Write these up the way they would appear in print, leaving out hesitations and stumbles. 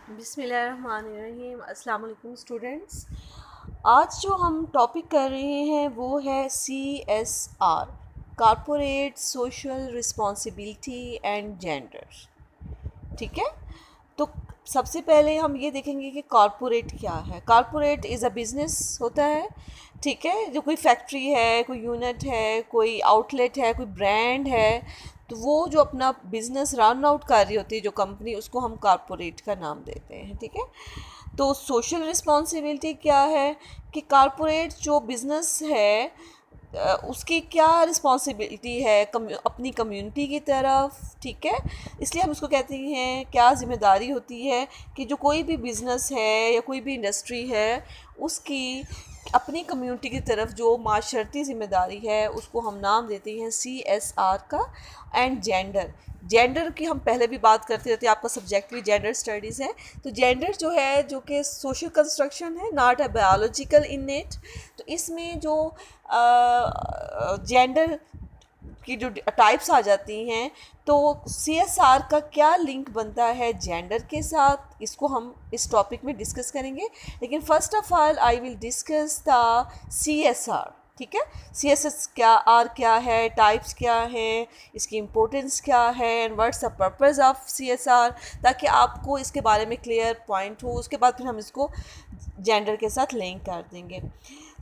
बिस्मिल्लाहिर्रहमानिर्रहीम। अस्सलाम वालेकुम स्टूडेंट्स। आज जो हम टॉपिक कर रहे हैं वो है CSR, corporate social responsibility and gender. ठीक है, तो सबसे पहले हम ये देखेंगे कि कॉरपोरेट क्या है। कॉरपोरेट इज़ अ बिज़नेस होता है, ठीक है, जो कोई फैक्ट्री है, कोई यूनिट है, कोई आउटलेट है, कोई ब्रांड है, तो वो जो अपना बिज़नेस रन आउट कर रही होती है जो कंपनी, उसको हम कॉरपोरेट का नाम देते हैं। ठीक है, तो सोशल रिस्पॉन्सिबिलिटी क्या है कि कॉरपोरेट जो बिज़नेस है उसकी क्या रिस्पॉन्सिबिलिटी है अपनी कम्युनिटी की तरफ। ठीक है, इसलिए हम उसको कहते हैं क्या ज़िम्मेदारी होती है कि जो कोई भी बिज़नेस है या कोई भी इंडस्ट्री है उसकी अपनी कम्युनिटी की तरफ जो माशरती ज़िम्मेदारी है उसको हम नाम देते हैं CSR का। एंड जेंडर, जेंडर की हम पहले भी बात करते रहते हैं, आपका सब्जेक्ट भी जेंडर स्टडीज़ है। तो जेंडर जो है जो कि सोशल कंस्ट्रक्शन है, नॉट अ बायोलॉजिकल इनेट। तो इसमें जो जेंडर की जो टाइप्स आ जाती हैं, तो CSR का क्या लिंक बनता है जेंडर के साथ, इसको हम इस टॉपिक में डिस्कस करेंगे। लेकिन first of all I will discuss the CSR। ठीक है, CSR क्या है, टाइप्स क्या हैं, इसकी इम्पोर्टेंस क्या है and what's the purpose of CSR, ताकि आपको इसके बारे में क्लियर पॉइंट हो। उसके बाद फिर हम इसको जेंडर के साथ लिंक कर देंगे।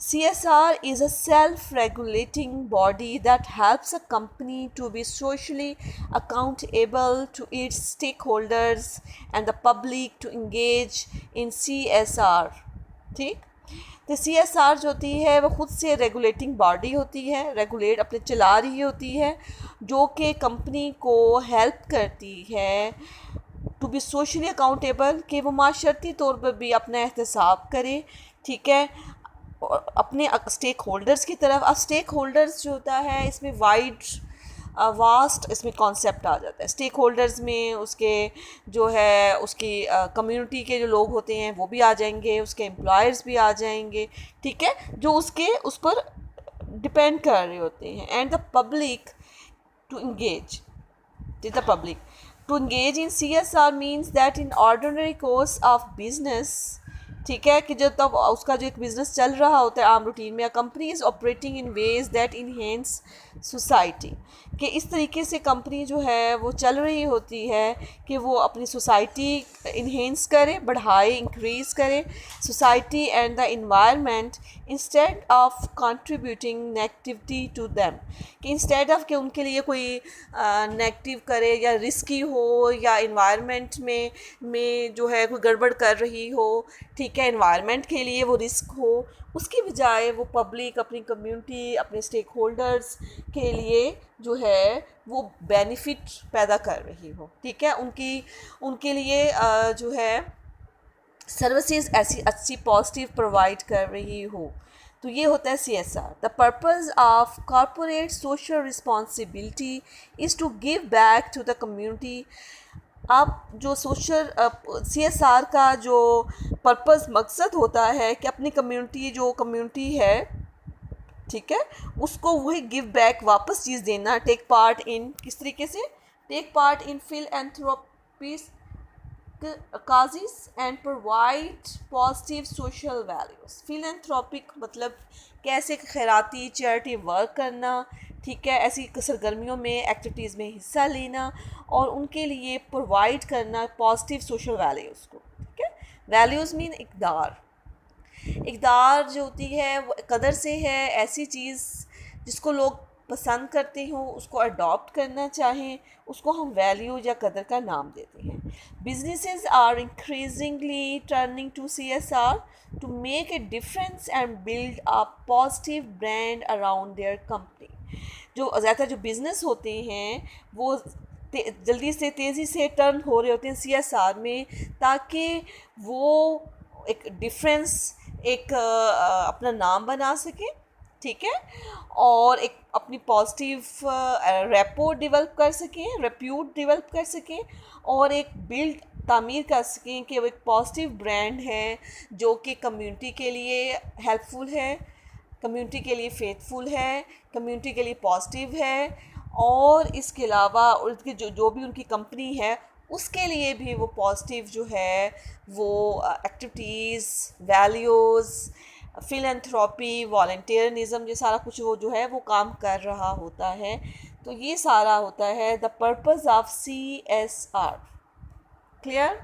CSR is a self-regulating body that helps a company to be socially accountable to its stakeholders and the public to engage in CSR। ठीक, तो CSR जो होती है वो खुद से रेगुलेटिंग बॉडी होती है, रेगुलेट अपने चला रही होती है, जो कि कंपनी को हेल्प करती है टू बी सोशली अकाउंटेबल, कि वो माशरती तौर पर भी अपना एहतसाब करे। ठीक है, और अपने स्टेक होल्डर्स की तरफ। अब स्टेक होल्डर्स जो होता है इसमें वाइड वास्ट इसमें कॉन्सेप्ट आ जाता है। स्टेक होल्डर्स में उसके जो है उसकी कम्युनिटी के जो लोग होते हैं वो भी आ जाएंगे, उसके एम्प्लॉयर्स भी आ जाएंगे। ठीक है, जो उसके उस पर डिपेंड कर रहे होते हैं। And the public to engage, the public to engage in CSR means that in ordinary course of business। ठीक है, कि जब तब उसका जो एक बिज़नेस चल रहा होता है आम रूटीन में, company is operating in ways that enhance society, कि इस तरीके से कंपनी जो है वो चल रही होती है कि वो अपनी सोसाइटी इन्हेंस करे, बढ़ाए, इंक्रीज़ करे society and the environment instead of contributing negativity to them, कि इंस्टेड ऑफ कि उनके लिए कोई नेगेटिव करे या रिस्की हो या इन्वायरमेंट में जो है कोई गड़बड़ कर रही हो, ठीक है, इन्वायरमेंट के लिए वो रिस्क हो, उसकी बजाय वो पब्लिक अपनी कम्युनिटी अपने स्टेक होल्डर्स के लिए जो है वो बेनिफिट पैदा कर रही हो। ठीक है, उनके लिए जो है सर्विसेज ऐसी अच्छी पॉजिटिव प्रोवाइड कर रही हो। तो ये होता है CSR। The purpose of corporate social responsibility is to give back to the community. आप जो सोशल CSR का जो पर्पज़ मकसद होता है कि अपनी कम्युनिटी जो कम्युनिटी है, ठीक है, उसको वही गिव बैक वापस चीज़ देना। टेक पार्ट इन, किस तरीके से, take part in philanthropies causes and provide positive social values। philanthropic मतलब कैसे खैराती चैरिटी वर्क करना, ठीक है, ऐसी सरगर्मियों में एक्टिविटीज़ में हिस्सा लेना और उनके लिए प्रोवाइड करना पॉजिटिव सोशल वैल्यूज़ को। ठीक है, वैल्यूज़ मीन इक़दार, इक़दार जो होती है वो कदर से है, ऐसी चीज़ जिसको लोग पसंद करते हो, उसको अडॉप्ट करना चाहें, उसको हम वैल्यू या कदर का नाम देते हैं। Businesses are increasingly turning to CSR to make a difference and build a positive brand around their company. जो ज़्यादातर जो बिज़नेस होते हैं वो जल्दी से तेज़ी से टर्न हो रहे होते हैं CSR में, ताकि वो एक डिफरेंस, एक अपना नाम बना सके। ठीक है, और एक अपनी पॉजिटिव रेपो डेवलप कर सकें, रेप्यूट डेवलप कर सकें और एक बिल्ड तामीर कर सकें कि वो एक पॉजिटिव ब्रांड है जो कि कम्युनिटी के लिए हेल्पफुल है, कम्युनिटी के लिए फेथफुल है, कम्युनिटी के लिए पॉजिटिव है। और इसके अलावा उनकी जो जो भी उनकी कंपनी है उसके लिए भी वो पॉजिटिव जो है वो एक्टिविटीज़, वैल्यूज़, फिलैंथ्रोपी, वॉलंटियरिज्म, ये सारा कुछ वो जो है वो काम कर रहा होता है। तो ये सारा होता है the purpose of CSR। Clear?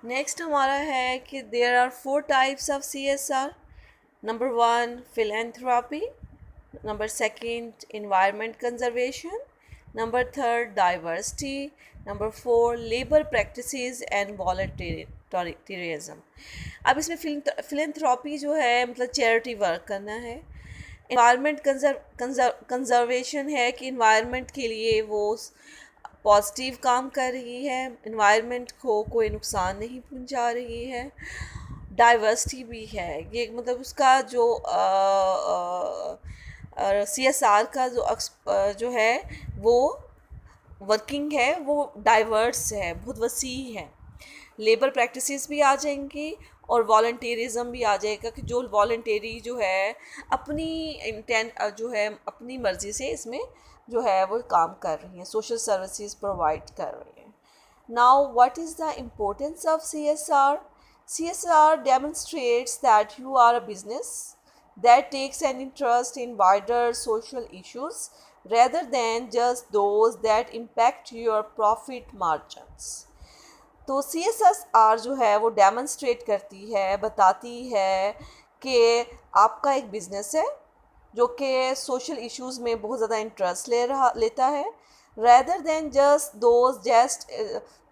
Next हमारा है कि there are 4 types of CSR। Number 1 philanthropy, number 2 environment conservation, number 3 diversity, number 4 labor practices and volunteerism। अब इसमें फिलैंथ्रोपी जो है मतलब चैरिटी वर्क करना है। इन्वायरमेंट कंजर्वेशन है कि इन्वायरमेंट के लिए वो पॉजिटिव काम कर रही है, इन्वायरमेंट को कोई नुकसान नहीं पहुंचा रही है। डाइवर्सिटी भी है, ये मतलब उसका जो CSR का जो है वो वर्किंग है वो डाइवर्स है, बहुत वसी है। लेबर प्रैक्टिसेस भी आ जाएंगी और वॉलंटियरिज्म भी आ जाएगा कि जो वॉलंटरी जो है अपनी इंटेंट जो है अपनी मर्ज़ी से इसमें जो है वो काम कर रही हैं, सोशल सर्विसेज प्रोवाइड कर रही हैं। Now what is the importance of CSR? CSR demonstrates that you are a business that takes an interest in wider social issues rather than just those that impact your profit margins। तो CSR जो है वो demonstrate करती है, बताती है कि आपका एक बिज़नेस है जो कि सोशल इश्यूज़ में बहुत ज़्यादा इंटरेस्ट लेता है, rather than just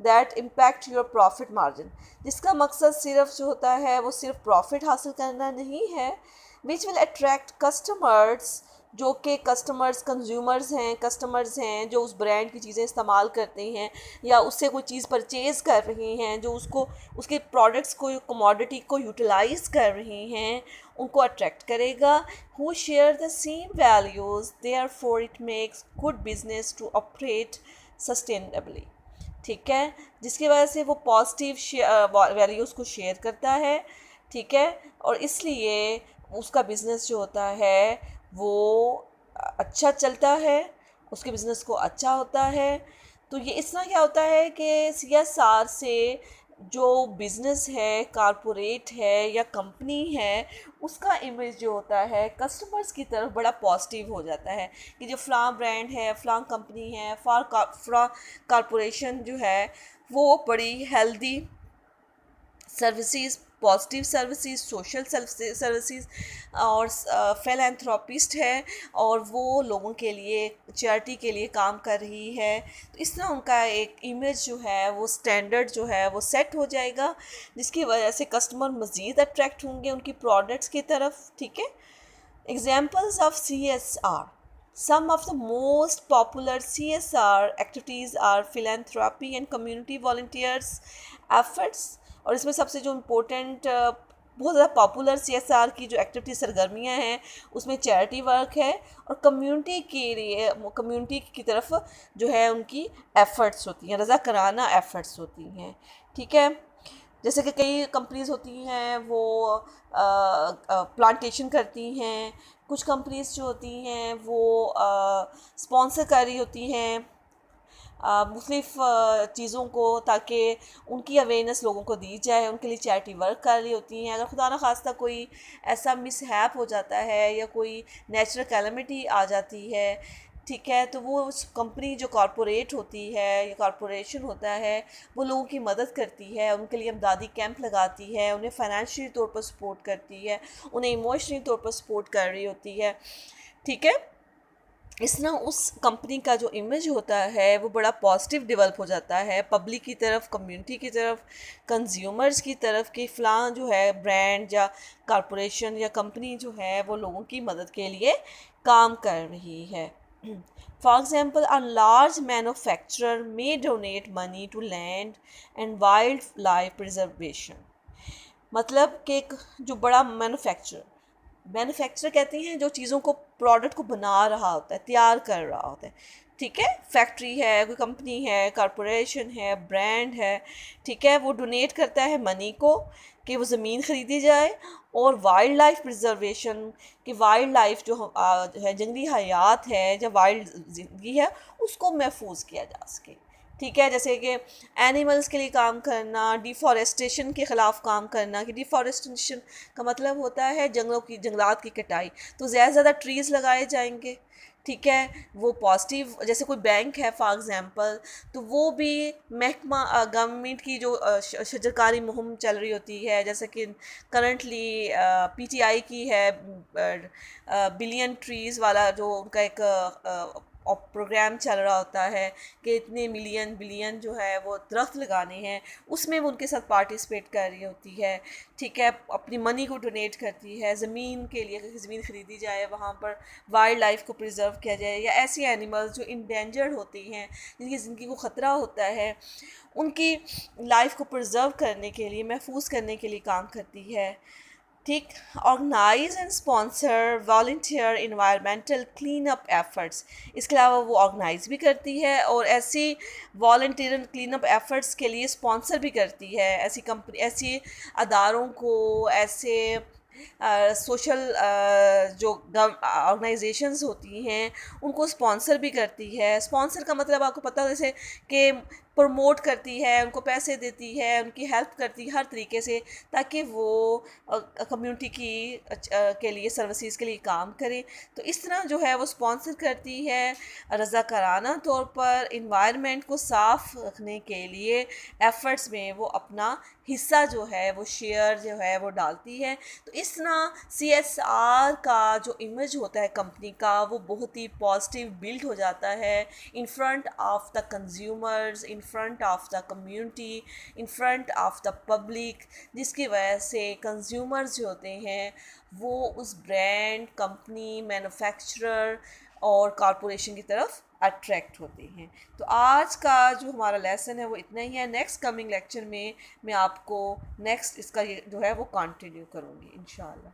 that impact your profit margin, जिसका मकसद सिर्फ जो होता है वो सिर्फ प्रॉफिट हासिल करना नहीं है, which will attract customers, जो कि कस्टमर्स हैं जो उस ब्रांड की चीज़ें इस्तेमाल करते हैं या उससे कोई चीज़ परचेज़ कर रहे हैं, जो उसके प्रोडक्ट्स को, कमोडिटी को यूटिलाइज़ कर रहे हैं, उनको अट्रैक्ट करेगा। Who share the same values, therefore it makes good business to operate sustainably. ठीक है, जिसकी वजह से वो पॉजिटिव वैल्यूज़ को शेयर करता है। ठीक है, और इसलिए उसका बिज़नेस जो होता है वो अच्छा चलता है, उसके बिज़नेस को अच्छा होता है। तो ये इस तरह क्या होता है कि CSR से जो बिज़नेस है, कारपोरेट है या कंपनी है, उसका इमेज जो होता है कस्टमर्स की तरफ बड़ा पॉजिटिव हो जाता है कि जो फ़लाँ ब्रांड है, फ़लाँ कंपनी है, फ़लाँ कारपोरेशन जो है वो बड़ी healthy services, positive services, social services और फिलैंथ्रोपिस्ट है और वो लोगों के लिए, चैरिटी के लिए काम कर रही है। तो इस तरह उनका एक इमेज जो है वो स्टैंडर्ड जो है वो सेट हो जाएगा, जिसकी वजह से कस्टमर मज़ीद अट्रैक्ट होंगे उनकी प्रोडक्ट्स की तरफ। ठीक है, examples of CSR। Some of the most popular CSR activities are philanthropy and community volunteers efforts। और इसमें सबसे जो इम्पोर्टेंट बहुत ज़्यादा पॉपुलर CSR की जो एक्टिविटी सरगर्मियाँ हैं उसमें चैरिटी वर्क है और कम्युनिटी के लिए, कम्युनिटी की तरफ जो है उनकी एफ़र्ट्स होती हैं, रज़ा कराना एफ़र्ट्स होती हैं। ठीक है, जैसे कि कई कंपनीज़ होती हैं वो प्लांटेशन करती हैं, कुछ कंपनीज़ जो होती हैं वो स्पॉन्सर कर रही होती हैं मुख्तलिफ़ चीज़ों को, ताकि उनकी अवेयरनेस लोगों को दी जाए, उनके लिए चैरिटी वर्क कर रही होती हैं। अगर खुदा न खास्ता कोई ऐसा मिसहैप हो जाता है या कोई नेचुरल कैलेमिटी आ जाती है, ठीक है, तो वो उस कंपनी जो कॉरपोरेट होती है या कॉरपोरेशन होता है वो लोगों की मदद करती है, उनके लिए इमदादी कैंप लगाती है, उन्हें फ़ाइनेंशियली तौर पर सपोर्ट करती है, उन्हें इमोशनली तौर पर सपोर्ट कर रही होती है। ठीक है, इस तरह उस कंपनी का जो इमेज होता है वो बड़ा पॉजिटिव डेवलप हो जाता है पब्लिक की तरफ, कम्युनिटी की तरफ, कंज्यूमर्स की तरफ कि फ़लाँ जो है ब्रांड या कॉरपोरेशन या कंपनी जो है वो लोगों की मदद के लिए काम कर रही है। For example, a large manufacturer may donate money to land and wildlife preservation। मतलब कि एक जो बड़ा मैन्युफैक्चरर कहते हैं जो चीज़ों को, प्रोडक्ट को बना रहा होता है, तैयार कर रहा होता है, ठीक है, फैक्ट्री है, कोई कंपनी है, कॉरपोरेशन है, ब्रांड है, ठीक है, वो डोनेट करता है मनी को कि वो ज़मीन ख़रीदी जाए और वाइल्ड लाइफ प्रिजर्वेशन, कि वाइल्ड लाइफ जो है, जंगली हयात है, जब वाइल्ड ज़िंदगी है, उसको महफूज किया जा सके। ठीक है, जैसे कि एनिमल्स के लिए काम करना, डिफॉरेस्टेशन के ख़िलाफ़ काम करना, कि डिफॉरेस्टेशन का मतलब होता है जंगलात की कटाई, तो ज़्यादा ट्रीज़ लगाए जाएंगे। ठीक है, वो पॉजिटिव, जैसे कोई बैंक है फॉर एग्ज़ाम्पल, तो वो भी महकमा गवर्नमेंट की जो शजरकारी मुहिम चल रही होती है, जैसे कि करंटली पीटीआई की है बिलियन ट्रीज़ वाला, जो उनका एक प्रोग्राम चल रहा होता है कि इतने मिलियन बिलियन जो है वो दरख्त लगाने हैं, उसमें वो उनके साथ पार्टिसिपेट कर रही होती है। ठीक है, अपनी मनी को डोनेट करती है ज़मीन के लिए, अगर ज़मीन ख़रीदी जाए, वहाँ पर वाइल्ड लाइफ को प्रिजर्व किया जाए, या ऐसी एनिमल्स जो इंडेंजर्ड होती हैं, जिनकी ज़िंदगी को ख़तरा होता है, उनकी लाइफ को प्रिजर्व करने के लिए, महफूज करने के लिए काम करती है। ठीक, organise and sponsor volunteer environmental clean up efforts, इसके अलावा वो ऑर्गेनाइज भी करती है और ऐसी वॉल्टियर क्लीन अप एफ़र्ट्स के लिए स्पॉन्सर भी करती है, ऐसी कंपनी, ऐसी अदारों को, ऐसे सोशल जो ऑर्गेनाइजेशंस होती हैं, उनको स्पॉन्सर भी करती है। स्पॉन्सर का मतलब आपको पता है, जैसे कि प्रमोट करती है, उनको पैसे देती है, उनकी हेल्प करती है हर तरीके से, ताकि वो कम्युनिटी की के लिए, सर्विसेज के लिए काम करें। तो इस तरह जो है वो स्पॉन्सर करती है, रज़ाकाराना तौर पर इन्वायरमेंट को साफ़ रखने के लिए एफ़र्ट्स में वो अपना हिस्सा जो है वो शेयर जो है वो डालती है। तो इस तरह CSR का जो इमेज होता है कंपनी का, वो बहुत ही पॉजिटिव बिल्ड हो जाता है in front of the consumers, in front of the community, in front of the public, जिसकी वजह से कंज्यूमर्स जो होते हैं वो उस ब्रांड, कंपनी, मैन्युफैक्चरर और कॉरपोरेशन की तरफ अट्रैक्ट होते हैं। तो आज का जो हमारा लेसन है वो इतना ही है। नेक्स्ट कमिंग लेक्चर में मैं आपको नेक्स्ट इसका जो है वो कंटिन्यू करूँगी इंशाल्लाह।